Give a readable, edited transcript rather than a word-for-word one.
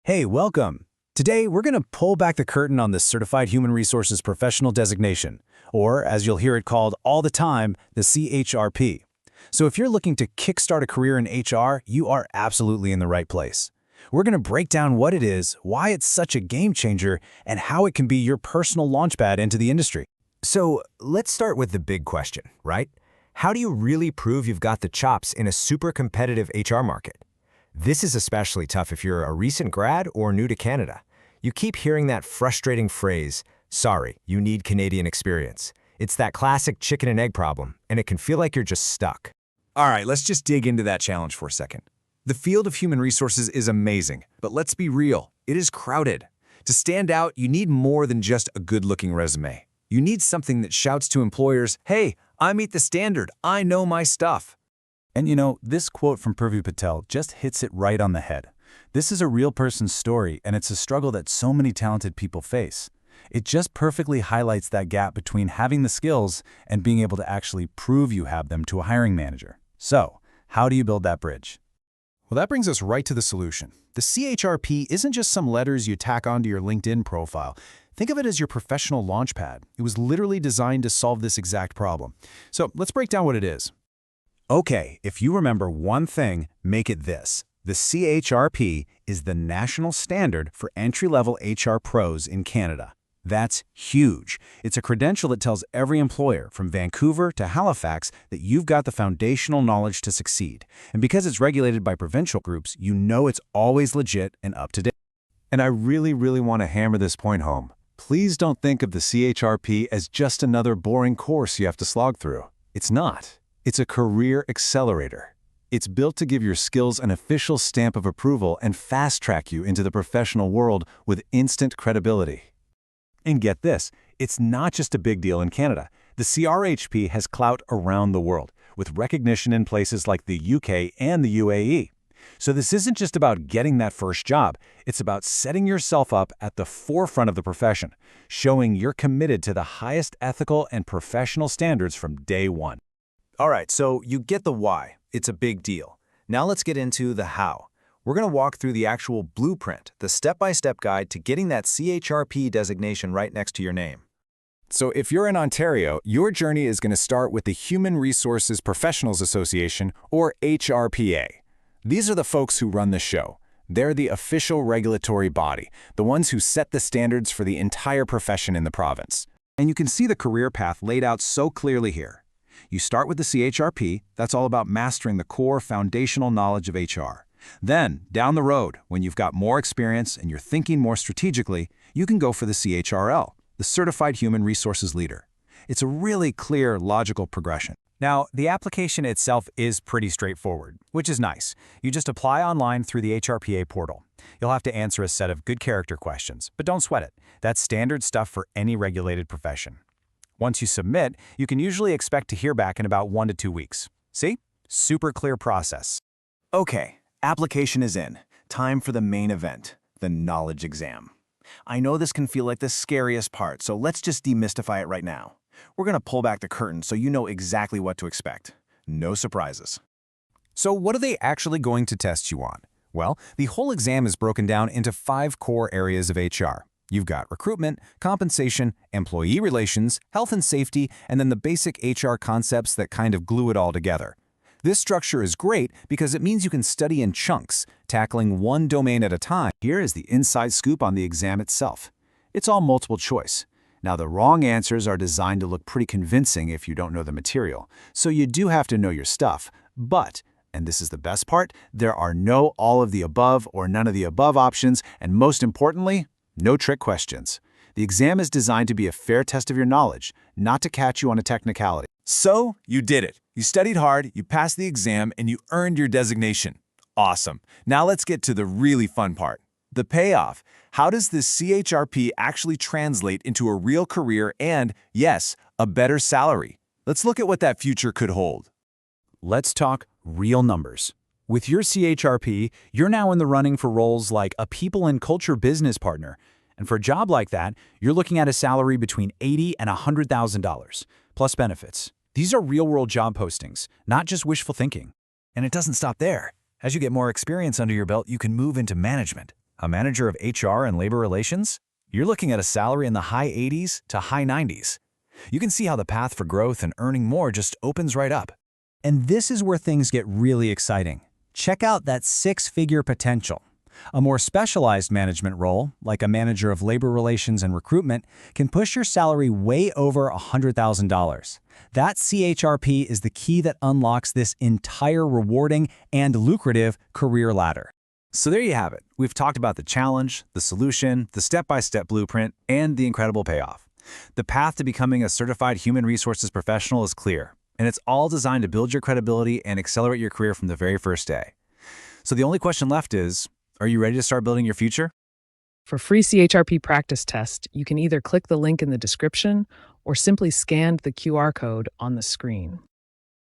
Hey, welcome. Today, we're going to pull back the curtain on the Certified Human Resources Professional Designation, or as you'll hear it called all the time, the CHRP. So if you're looking to kickstart a career in HR, you are absolutely in the right place. We're going to break down what it is, why it's such a game changer, and how it can be your personal launchpad into the industry. So let's start with the big question, right? How do you really prove you've got the chops in a super competitive HR market? This is especially tough if you're a recent grad or new to Canada. You keep hearing that frustrating phrase, sorry, you need Canadian experience. It's that classic chicken and egg problem, and it can feel like you're just stuck. All right, let's just dig into that challenge for a second. The field of human resources is amazing, but let's be real, it is crowded. To stand out, you need more than just a good-looking resume. You need something that shouts to employers, hey, I meet the standard, I know my stuff. And you know, this quote from Purvi Patel just hits it right on the head. This is a real person's story, and it's a struggle that so many talented people face. It just perfectly highlights that gap between having the skills and being able to actually prove you have them to a hiring manager. So, how do you build that bridge? Well, that brings us right to the solution. The CHRP isn't just some letters you tack onto your LinkedIn profile. Think of it as your professional launchpad. It was literally designed to solve this exact problem. So let's break down what it is. Okay, if you remember one thing, make it this. The CHRP is the national standard for entry-level HR pros in Canada. That's huge. It's a credential that tells every employer, from Vancouver to Halifax, that you've got the foundational knowledge to succeed. And because it's regulated by provincial groups, you know it's always legit and up to date. And I really want to hammer this point home. Please don't think of the CHRP as just another boring course you have to slog through. It's not. It's a career accelerator. It's built to give your skills an official stamp of approval and fast-track you into the professional world with instant credibility. And get this, it's not just a big deal in Canada. The CRHP has clout around the world, with recognition in places like the UK and the UAE. So this isn't just about getting that first job. It's about setting yourself up at the forefront of the profession, showing you're committed to the highest ethical and professional standards from day one. All right, so you get the why. It's a big deal. Now let's get into the how. We're going to walk through the actual blueprint, the step-by-step guide to getting that CHRP designation right next to your name. So if you're in Ontario, your journey is going to start with the Human Resources Professionals Association, or HRPA. These are the folks who run the show. They're the official regulatory body, the ones who set the standards for the entire profession in the province. And you can see the career path laid out so clearly here. You start with the CHRP, that's all about mastering the core foundational knowledge of HR. Then, down the road, when you've got more experience and you're thinking more strategically, you can go for the CHRL, the Certified Human Resources Leader. It's a really clear, logical progression. Now, the application itself is pretty straightforward, which is nice. You just apply online through the HRPA portal. You'll have to answer a set of good character questions, but don't sweat it. That's standard stuff for any regulated profession. Once you submit, you can usually expect to hear back in about 1 to 2 weeks. See? Super clear process. Okay, application is in. Time for the main event, the knowledge exam. I know this can feel like the scariest part, so let's just demystify it right now. We're going to pull back the curtain so you know exactly what to expect. No surprises. So what are they actually going to test you on? Well, the whole exam is broken down into 5 core areas of HR. You've got recruitment, compensation, employee relations, health and safety, and then the basic HR concepts that kind of glue it all together. This structure is great because it means you can study in chunks, tackling one domain at a time. Here is the inside scoop on the exam itself. It's all multiple choice. Now, the wrong answers are designed to look pretty convincing if you don't know the material, so you do have to know your stuff. But, and this is the best part, there are no all of the above or none of the above options, and most importantly, no trick questions. The exam is designed to be a fair test of your knowledge, not to catch you on a technicality. So, you did it. You studied hard, you passed the exam, and you earned your designation. Awesome. Now let's get to the really fun part. The payoff. How does this CHRP actually translate into a real career and, yes, a better salary? Let's look at what that future could hold. Let's talk real numbers. With your CHRP, you're now in the running for roles like a people and culture business partner. And for a job like that, you're looking at a salary between $80,000 and $100,000, plus benefits. These are real-world job postings, not just wishful thinking. And it doesn't stop there. As you get more experience under your belt, you can move into management. A manager of HR and labor relations? You're looking at a salary in the high 80s to high 90s. You can see how the path for growth and earning more just opens right up. And this is where things get really exciting. Check out that six-figure potential. A more specialized management role, like a manager of labor relations and recruitment, can push your salary way over $100,000. That CHRP is the key that unlocks this entire rewarding and lucrative career ladder. So there you have it. We've talked about the challenge, the solution, the step-by-step blueprint, and the incredible payoff. The path to becoming a certified human resources professional is clear, and it's all designed to build your credibility and accelerate your career from the very first day. So the only question left is, are you ready to start building your future? For free CHRP practice test, you can either click the link in the description or simply scan the QR code on the screen.